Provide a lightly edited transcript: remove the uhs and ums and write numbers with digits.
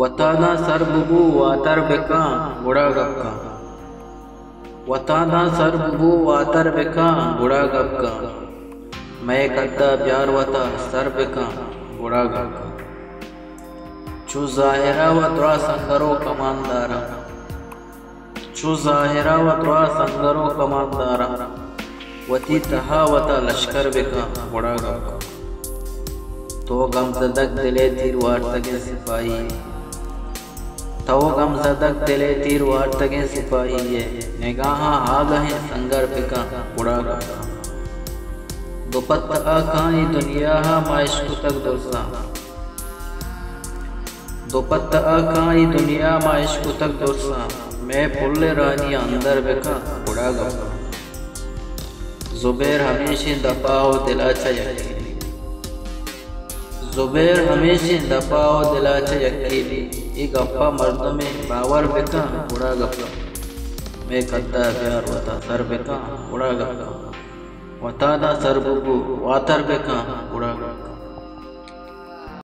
वतादा सरबुबु वातर बेका बुढ़ा गक्का। वतादा सरबुबु वातर बेका बुढ़ा गक्का। मैं कद्दा प्यार वता सर बेका बुढ़ा गक्का। चु ज़ाहिरा व त्रा संगरो कमानदारा। चु ज़ाहिरा व त्रा संगरो कमानदारा। वती तहा वता लश्कर बेका बुढ़ा गक्का। तो गमज़दक दिले तीर वार तगे सिपाही। तो गमज़दक दिले तीर वार तगे सिपाही है। निगाहा आगहे संगर बेका बुढ़ा गक्का। दुपत्ता आखाई दुनिया माइश्क तक दुरसा। दुपत्ता आखाई दुनिया माइश्क तक दुरसा। मैं फुल्ले रानी अंदर बेका बुढ़ा गक्का। ज़ुबैर हमेशा दपाओ दिलाचा यकीनी। ज़ुबैर हमेशा दपाओ दिलाचा यकीनी। ये गप्पा मर्द में बावर बेका बुढ़ा गक्का। मैं कद्दा प्यार वता सर बेका बुढ़ा गक्का। वतादा सरबुबु वातर बेका बुढ़ा गक्का।